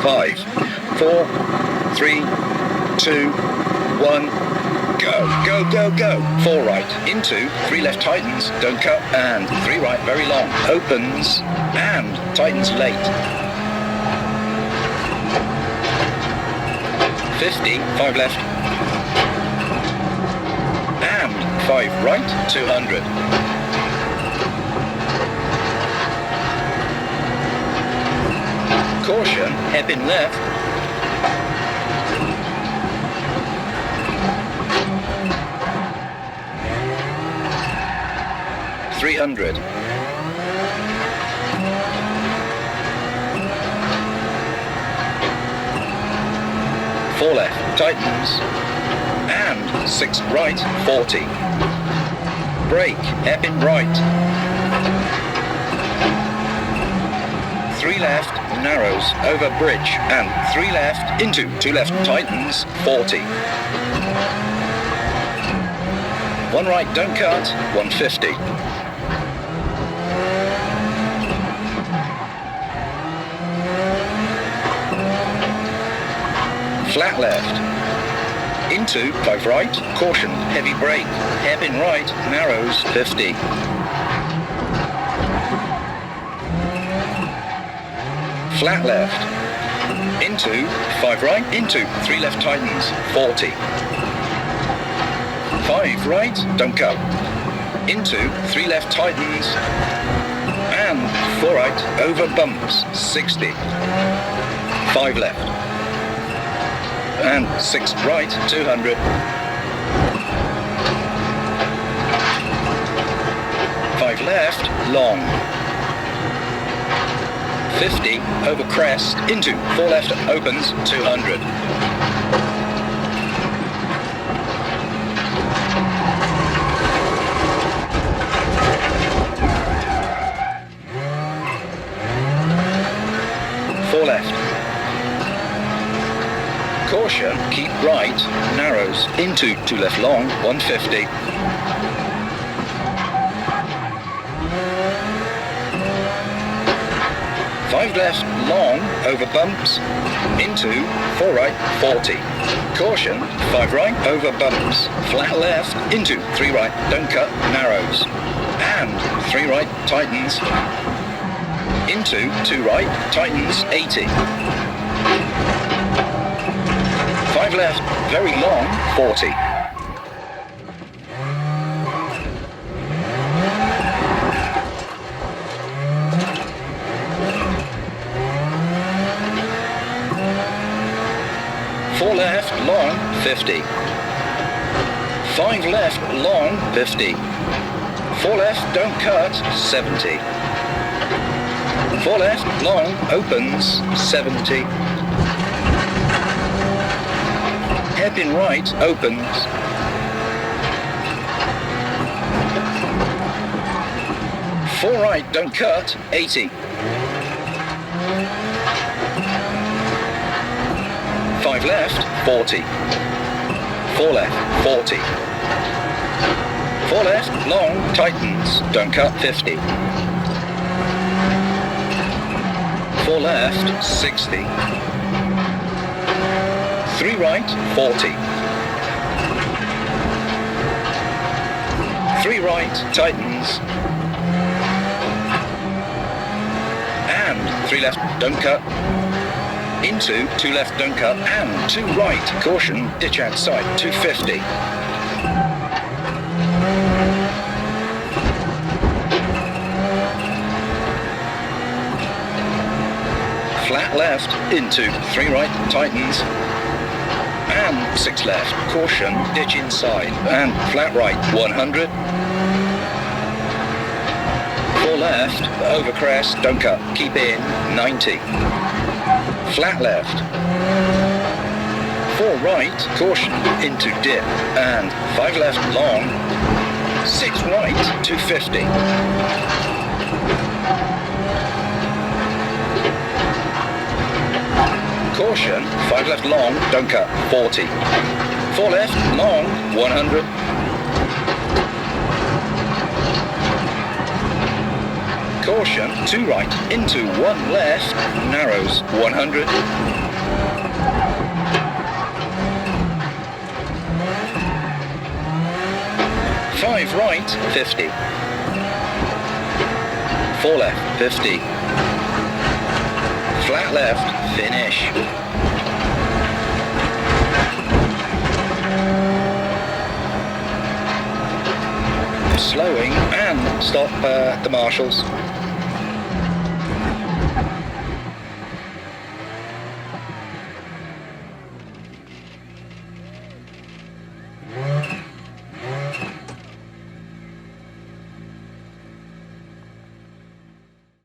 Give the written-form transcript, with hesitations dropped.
5, 4, 3, 2, 1, go, go, go, go. 4 right, into, 3 left tightens, don't cut, and 3 right, very long, opens, and tightens late. 50, 5 left, and 5 right, 200. Caution, hairpin left. 300. 4 left, tightens, and 6 right, 40. Brake, hairpin right. 3 left, narrows, over bridge, and 3 left, into, 2 left, tightens, 40. 1 right, don't cut, 150. Flat left, into, 5 right, caution, heavy brake, hairpin right, narrows, 50. Flat left, into, 5 right, into, 3 left tightens, 40. 5 right, don't cut, into, 3 left tightens, and 4 right, over bumps, 60. 5 left, and 6 right, 200. 5 left, long. 50, over crest, into, 4 left, opens, 200. Left. Caution, keep right, narrows, into, 2 left long, 150. Five left, long, over bumps, into, 4 right, 40. Caution, 5 right, over bumps, flat left, into, 3 right, don't cut, narrows, and 3 right, tightens, into, 2 right, tightens, 80. 5 left, very long, 40. Four left, long, 50. 5 left, long, 50. 4 left, don't cut, 70. 4 left, long, opens, 70. Hairpin right, opens. 4 right, don't cut, 80. 5 left, 40. 4 left, 40. 4 left, long, tightens, don't cut, 50. 4 left, 60. 3 right, 40. 3 right, tightens. And 3 left, don't cut. Into, 2 left, don't cut. And 2 right, caution, ditch outside, 250. Flat left, into, 3 right, tightens, and 6 left, caution, ditch inside, and flat right, 100. 4 left, over crest, don't cut, keep in, 90. Flat left. 4 right, caution, into dip, and 5 left, long, 6 right, 250. Caution, 5 left long, don't cut, 40. 4 left, long, 100. Caution, 2 right, into 1 left, narrows, 100. Five right, 50. 4 left, 50. Flat left, finish. Slowing and stop the marshals.